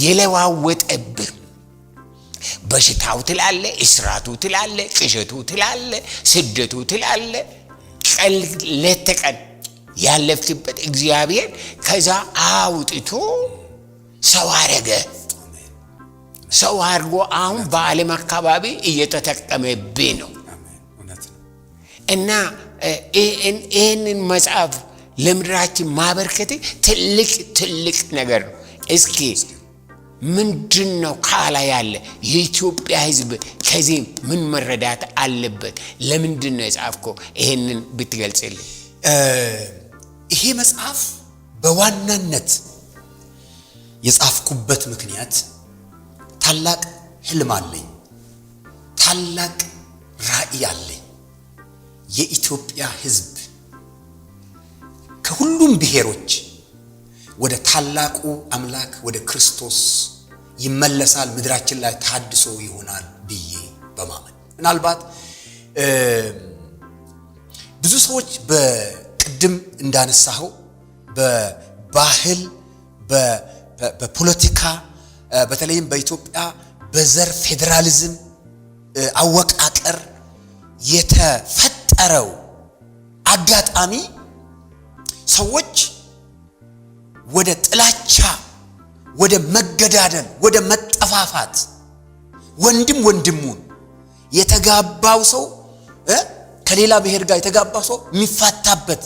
የለዋወጠብህ በሽታው ትላለ እስራቱ ትላለ ቅዠቱ ትላለ ስደቱ ትላለ ለተቀን ያለፍክበት እግዚአብሔር ከዛ አውጥቶ ሰው አረገ ሰው አርጎ አሁን በዓለም አካባቢ እየተጠቀመብህ ነው እና ይህንን መጽሐፍ ለምድራችን ማበርከት ትልቅ ነገር ነው እስኪ ምንድነው ካላ ያለ የኢትዮጵያ ህዝብ ከዚህ ምን መረዳት አለበት ለምንድነው የጻፍከው ይሄንን ብትገልጽልኝ ይሄ መጽሐፍ በዋናነት የጻፍኩበት ምክንያት ታላቅ ህልም አለኝ ታላቅ ራእይ አለኝ የኢትዮጵያ ህዝብ ከሁሉም ብሔሮች ወደ ታላቁ አምላክ ወደ ክርስቶስ ይመለሳል፣ ምድራችን ላይ ታድሶ ይሆናል ብዬ በማመን ምናልባት ብዙ ሰዎች በቅድም እንዳነሳው በባህል በፖለቲካ በተለይም በኢትዮጵያ በዘር ፌደራሊዝም አወቃቀር የተፈጠረው አጋጣሚ ሰዎች ወደ ጥላቻ፣ ወደ መገዳደል፣ ወደ መጠፋፋት ወንድም ወንድሙን የተጋባው ሰው ከሌላ ብሔር ጋር የተጋባው ሰው የሚፋታበት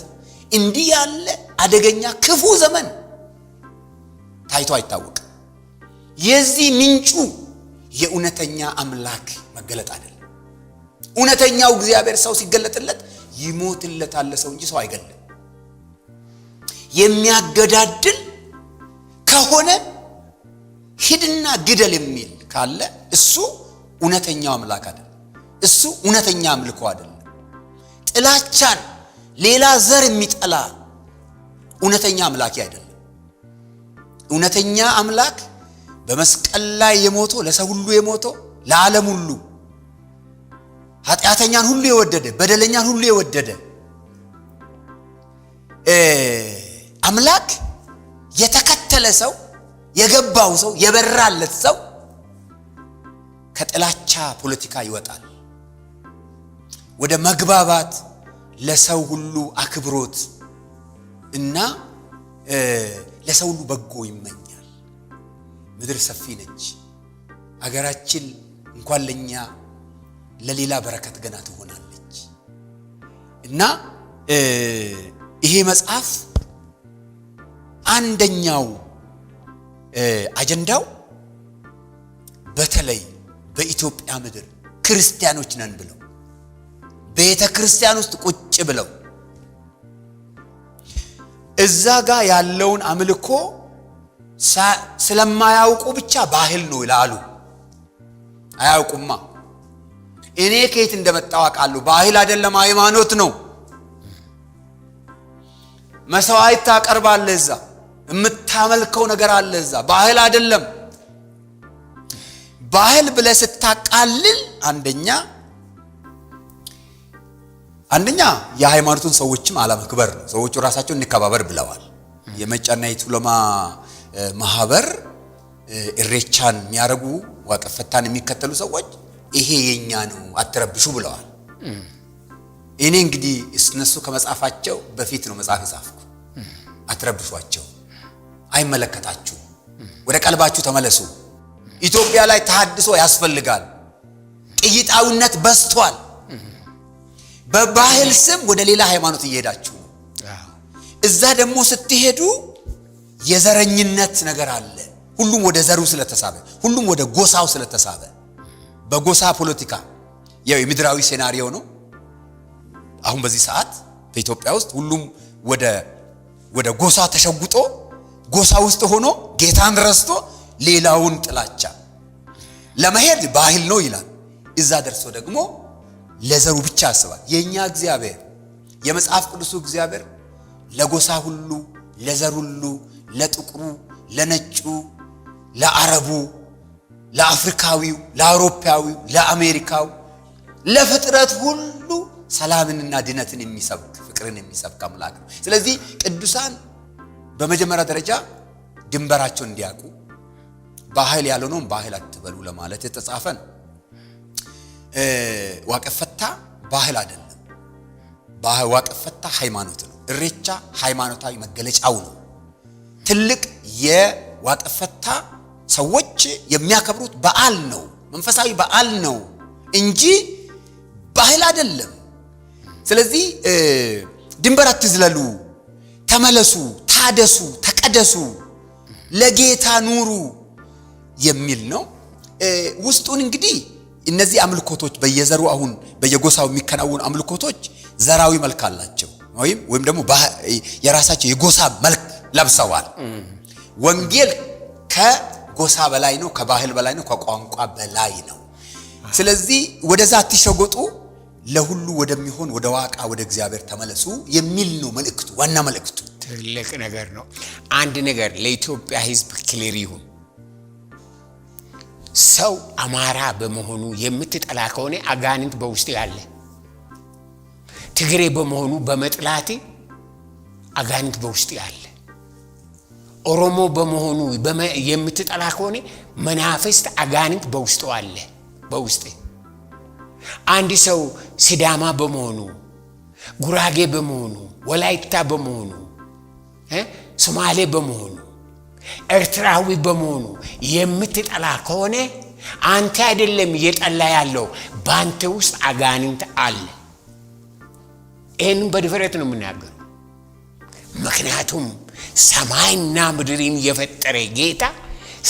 እንዲህ ያለ አደገኛ ክፉ ዘመን ታይቶ አይታወቅም። የዚህ ምንጩ የእውነተኛ አምላክ መገለጥ አይደለም። እውነተኛው እግዚአብሔር ሰው ሲገለጥለት ይሞትለታል ሰው እንጂ ሰው አይገለም። የሚያገዳድል ከሆነ ሂድና ግደል የሚል ካለ እሱ እውነተኛው አምላክ አይደለም። እሱ እውነተኛ አምልኮ አይደለም። ጥላቻን ሌላ ዘር የሚጠላ እውነተኛ አምላክ አይደለም። እውነተኛ አምላክ በመስቀል ላይ የሞተው ለሰው ሁሉ የሞተው ለዓለም ሁሉ ኃጢአተኛን ሁሉ የወደደ በደለኛን ሁሉ የወደደ አምላክ የተከተለ ሰው የገባው ሰው የበራለት ሰው ከጥላቻ ፖለቲካ ይወጣል። ወደ መግባባት፣ ለሰው ሁሉ አክብሮት እና ለሰው ሁሉ በጎ ይመኛል። ምድር ሰፊ ነች። አገራችን እንኳን ለኛ ለሌላ በረከት ገና ትሆናለች እና ይሄ መጽሐፍ አንደኛው አጀንዳው በተለይ በኢትዮጵያ ምድር ክርስቲያኖች ነን ብለው ቤተ ክርስቲያን ውስጥ ቁጭ ብለው እዛ ጋር ያለውን አምልኮ ስለማያውቁ ብቻ ባህል ነው ይላሉ። አያውቁማ። እኔ ከየት እንደመጣው አውቃለሁ። ባህል አይደለም፣ ሃይማኖት ነው። መስዋዕት ታቀርባለህ፣ እዛ የምታመልከው ነገር አለ። እዛ ባህል አይደለም። ባህል ብለህ ስታቃልል አንደኛ የሃይማኖቱን ሰዎችም አለመክበር ነው። ሰዎቹ ራሳቸው እንከባበር ብለዋል። የመጫና የቱለማ ማህበር ኢሬቻን የሚያረጉ ዋቀፈታን የሚከተሉ ሰዎች ይሄ የኛ ነው አትረብሹ ብለዋል። እኔ እንግዲህ እነሱ ከመጻፋቸው በፊት ነው መጽሐፍ የጻፍኩ። አትረብሿቸው፣ አይመለከታችሁ፣ ወደ ቀልባችሁ ተመለሱ። ኢትዮጵያ ላይ ተሐድሶ ያስፈልጋል። ቅይጣውነት በዝቷል። በባህል ስም ወደ ሌላ ሃይማኖት እየሄዳችሁ ነው። እዛ ደግሞ ስትሄዱ የዘረኝነት ነገር አለ። ሁሉም ወደ ዘሩ ስለተሳበ፣ ሁሉም ወደ ጎሳው ስለተሳበ በጎሳ ፖለቲካ የምድራዊ ሴናሪዮ ነው። አሁን በዚህ ሰዓት በኢትዮጵያ ውስጥ ሁሉም ወደ ጎሳ ተሸጉጦ ጎሳ ውስጥ ሆኖ ጌታን ረስቶ ሌላውን ጥላቻ ለመሄድ ባህል ነው ይላል። እዛ ደርሶ ደግሞ ለዘሩ ብቻ ያስባል። የኛ እግዚአብሔር የመጽሐፍ ቅዱሱ እግዚአብሔር ለጎሳ ሁሉ፣ ለዘር ሁሉ፣ ለጥቁሩ፣ ለነጩ፣ ለአረቡ፣ ለአፍሪካዊው፣ ለአውሮፓዊው፣ ለአሜሪካው፣ ለፍጥረት ሁሉ ሰላምንና ድነትን የሚሰብክ ፍቅርን የሚሰብክ አምላክ ነው። ስለዚህ ቅዱሳን በመጀመሪያ ደረጃ ድንበራቸውን እንዲያውቁ ባህል ያልሆነውን ባህል አትበሉ ለማለት የተጻፈ ነው። ዋቀፈታ ባህል አይደለም። ዋቀፈታ ሃይማኖት ነው። ኢሬቻ ሃይማኖታዊ መገለጫው ነው። ትልቅ የዋቀፈታ ሰዎች የሚያከብሩት በዓል ነው፣ መንፈሳዊ በዓል ነው እንጂ ባህል አይደለም። ስለዚህ ድንበር አትዝለሉ፣ ተመለሱ፣ ታደሱ፣ ተቀደሱ፣ ለጌታ ኑሩ የሚል ነው። ውስጡን እንግዲህ እነዚህ አምልኮቶች በየዘሩ አሁን በየጎሳው የሚከናወኑ አምልኮቶች ዘራዊ መልክ አላቸው ወይም ደግሞ የራሳቸው የጎሳ መልክ ለብሰዋል። ወንጌል ከጎሳ በላይ ነው፣ ከባህል በላይ ነው፣ ከቋንቋ በላይ ነው። ስለዚህ ወደዛ አትሸጎጡ፣ ለሁሉ ወደሚሆን ወደ ዋቃ ወደ እግዚአብሔር ተመለሱ የሚል ነው መልእክቱ፣ ዋና መልእክቱ። ትልቅ ነገር ነው። አንድ ነገር ለኢትዮጵያ ሕዝብ ክሊር ይሁን። ሰው አማራ በመሆኑ የምትጠላ ከሆነ አጋንንት በውስጥ ያለ፣ ትግሬ በመሆኑ በመጥላት አጋንንት በውስጥ ያለ፣ ኦሮሞ በመሆኑ የምትጠላ ከሆነ መናፍስት አጋንንት በውስጡ አለ። በውስጥ አንድ ሰው ሲዳማ በመሆኑ፣ ጉራጌ በመሆኑ፣ ወላይታ በመሆኑ፣ ሶማሌ በመሆኑ፣ ኤርትራዊ በመሆኑ የምትጠላ ከሆነ አንተ አይደለም እየጠላ ያለው፣ ባንተ ውስጥ አጋንንት አለ። ይህን በድፍረት ነው የምናገረው። ምክንያቱም ሰማይና ምድርን የፈጠረ ጌታ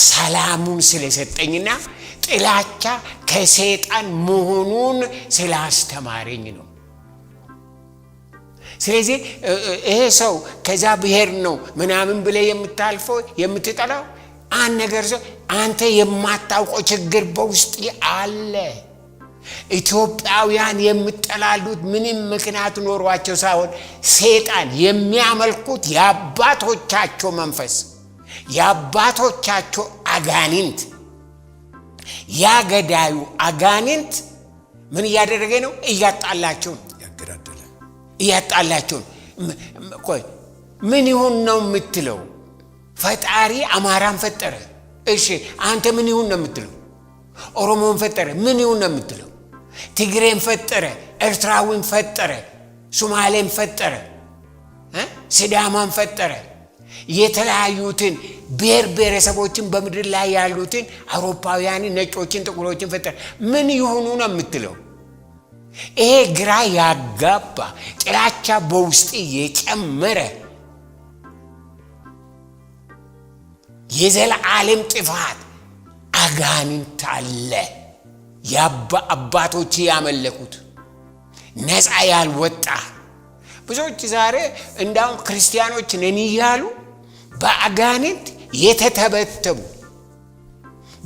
ሰላሙን ስለሰጠኝና ጥላቻ ከሰይጣን መሆኑን ስላስተማረኝ ነው። ስለዚህ ይሄ ሰው ከዛ ብሔር ነው ምናምን ብለ የምታልፈው የምትጠላው አንድ ነገር ሰው አንተ የማታውቀው ችግር በውስጥ አለ። ኢትዮጵያውያን የምትጠላሉት ምንም ምክንያት ኖሯቸው ሳይሆን ሰይጣን የሚያመልኩት የአባቶቻቸው መንፈስ፣ የአባቶቻቸው አጋንንት፣ ያገዳዩ አጋንንት ምን እያደረገ ነው? እያጣላቸው እያጣላቸው። ቆይ ምን ይሁን ነው የምትለው? ፈጣሪ አማራን ፈጠረ። እሺ አንተ ምን ይሁን ነው የምትለው? ኦሮሞን ፈጠረ። ምን ይሁን ነው የምትለው? ትግሬን ፈጠረ፣ ኤርትራዊን ፈጠረ፣ ሶማሌን ፈጠረ፣ ሲዳማን ፈጠረ። የተለያዩትን ብሔር ብሔረሰቦችን በምድር ላይ ያሉትን አውሮፓውያን፣ ነጮችን፣ ጥቁሮችን ፈጠረ። ምን ይሁኑ ነው የምትለው? ይሄ ግራ ያጋባ ጥላቻ በውስጥ የጨመረ የዘላለም ጥፋት አጋንንት አለ። አባቶች ያመለኩት ነፃ ያልወጣ ብዙዎች ዛሬ እንዳው ክርስቲያኖች ነን ይያሉ በአጋንንት የተተበተቡ፣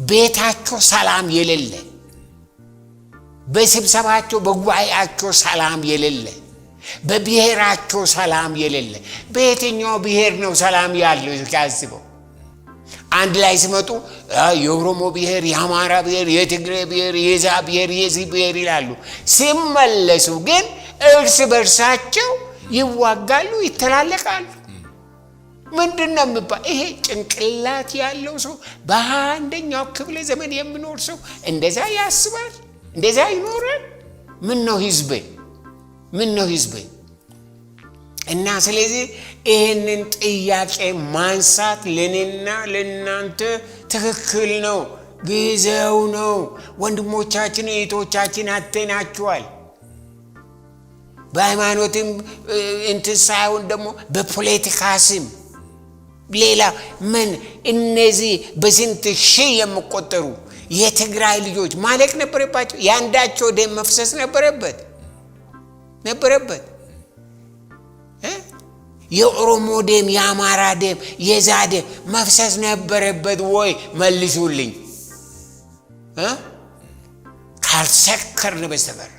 ቤታቸው ሰላም የሌለ፣ በስብሰባቸው በጉባኤያቸው ሰላም የሌለ፣ በብሔራቸው ሰላም የሌለ። በየትኛው ብሔር ነው ሰላም ያለው? ያስበው። አንድ ላይ ሲመጡ የኦሮሞ ብሔር፣ የአማራ ብሔር፣ የትግሬ ብሔር፣ የዛ ብሔር፣ የዚህ ብሔር ይላሉ። ሲመለሱ ግን እርስ በርሳቸው ይዋጋሉ፣ ይተላለቃሉ። ምንድነው የሚባል? ይሄ ጭንቅላት ያለው ሰው በአንደኛው ክፍለ ዘመን የሚኖር ሰው እንደዛ ያስባል፣ እንደዛ ይኖራል። ምን ነው ህዝብ? ምን ነው ህዝብ? እና ስለዚህ ይህንን ጥያቄ ማንሳት ለኔና ለናንተ ትክክል ነው፣ ጊዜው ነው። ወንድሞቻችን እህቶቻችን አተናቸዋል። በሃይማኖትም እንትን ሳይሆን ደግሞ በፖለቲካ ስም ሌላ ምን እነዚህ በስንት ሺህ የሚቆጠሩ የትግራይ ልጆች ማለቅ ነበረባቸው። ያንዳቸው ደም መፍሰስ ነበረበት። የኦሮሞ ደም፣ የአማራ ደም፣ የዛ ደም መፍሰስ ነበረበት ወይ? መልሱልኝ። ካልሰከርን በስተቀር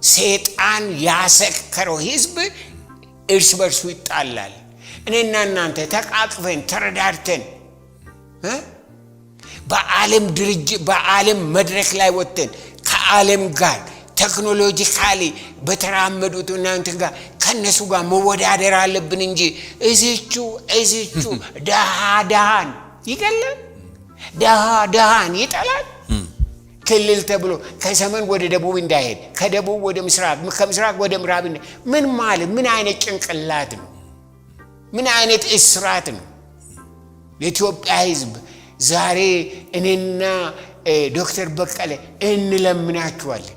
ሰይጣን ያሰከረው ህዝብ እርስ በርሱ ይጣላል። እኔና እናንተ ተቃቅፈን ተረዳድተን በዓለም ድርጅት በዓለም መድረክ ላይ ወጥተን ከዓለም ጋር ቴክኖሎጂካሊ በተራመዱት እናንተ ጋር ከነሱ ጋር መወዳደር አለብን እንጂ እዚቹ ደሃን ይገላል፣ ደሃን ይጠላል። ክልል ተብሎ ከሰሜን ወደ ደቡብ እንዳይሄድ፣ ከደቡብ ወደ ምስራቅ፣ ከምስራቅ ወደ ምዕራብ ምን ማለት ምን አይነት ጭንቅላት ነው? ምን አይነት እስራት ነው? ለኢትዮጵያ ህዝብ ዛሬ እኔና ዶክተር በቀለ እንለምናችኋለን።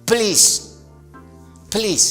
ፕሊዝ